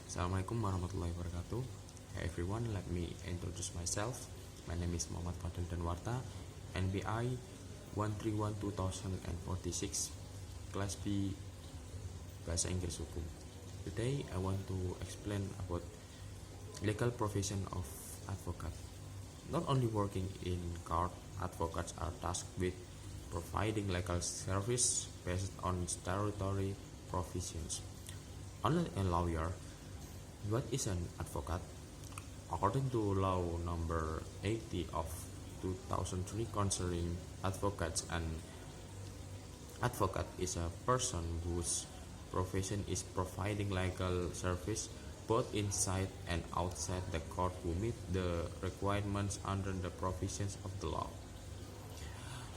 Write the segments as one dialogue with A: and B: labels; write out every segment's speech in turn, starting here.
A: Assalamualaikum warahmatullahi wabarakatuh. Hey everyone, let me introduce myself. My name is Muhammad Fadhil Danuarta, NBI 131-2046, Class B, bahasa Inggris hukum. Today I want to explain about legal profession of advocate. Not only working in court, advocates are tasked with providing legal service based on statutory provisions. Unlike a lawyer, what is an advocate? According to law number 80 of 2003 concerning advocates, an advocate is a person whose profession is providing legal service both inside and outside the court who meet the requirements under the provisions of the law.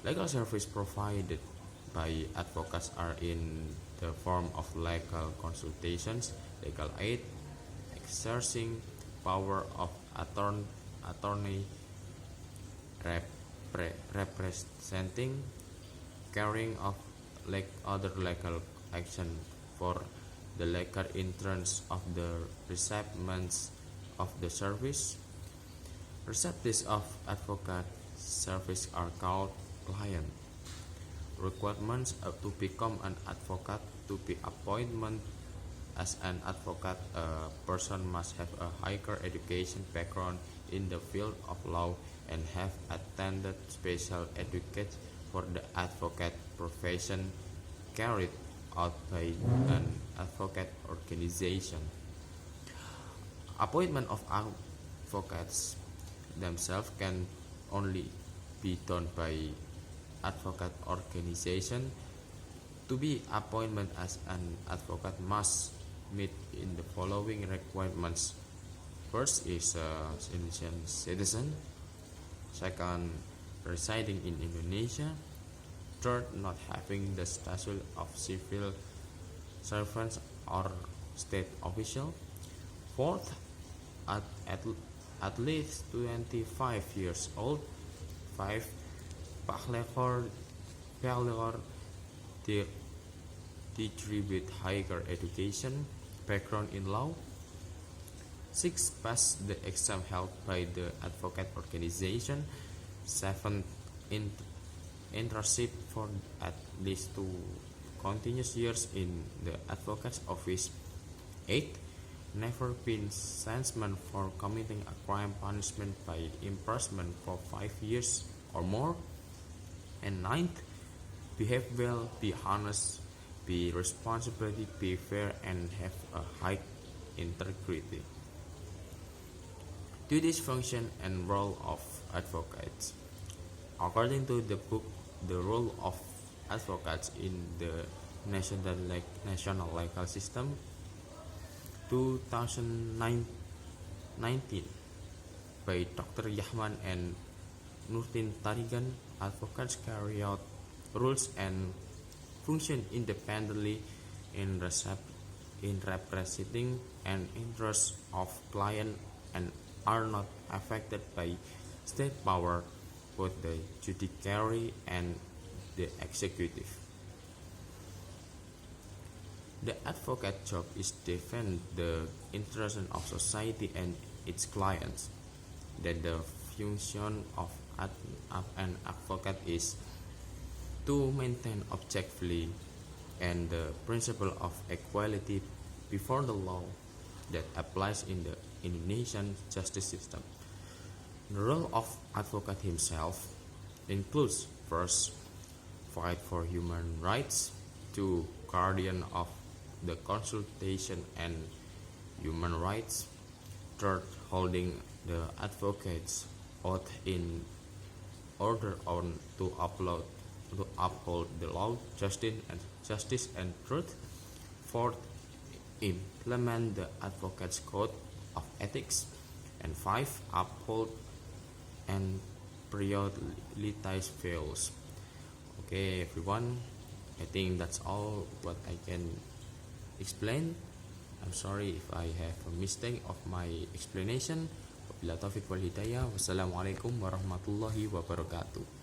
A: Legal service provided by advocates are in the form of legal consultations, legal aid, exercising power of attorney, representing, carrying of other legal action for the legal interests of the recipients of the service. Recipients of advocate service are called client. Requirements to become an advocate: to be appointed as an advocate, a person must have a higher education background in the field of law and have attended special education for the advocate profession carried out by an advocate organization. Appointment of advocates themselves can only be done by advocate organization. To be appointed as an advocate must meet in the following requirements. First is a Indonesian citizen. Second, residing in Indonesia. Third, not having the status of civil servant or state official. Fourth, at least 25 years old. 5. Bachelor degree with higher education background in law. 6. Pass the exam held by the advocate organization. 7. Internship for at least 2 continuous years in the advocate's office. 8. Never been sentenced for committing a crime, punishment by imprisonment for 5 years or more. And 9th, behave well, be honest, be responsible, be fair, and have a high integrity. Duties, function, and role of advocates. According to the book, The Role of Advocates in the National Legal System, 2019, by Dr. Yahman and Nurtin Tarigan, advocates carry out rules and function independently in representing an interest of client and are not affected by state power, both the judiciary and the executive. The advocate job is defend the interests of society and its clients. That the function of an advocate is to maintain objectively and the principle of equality before the law that applies in the Indonesian justice system. The role of advocate himself includes: first, fight for human rights; 2, guardian of the consultation and human rights; 3, holding the advocate's oath in order to uphold the law, justice and truth; 4, implement the advocate's code of ethics; and 5, uphold and prioritize values. Okay, everyone, I think that's all what I can explain. I'm sorry if I have a mistake of my explanation. Wabillahi taufiq wal hidayah. Wassalamualaikum warahmatullahi wabarakatuh.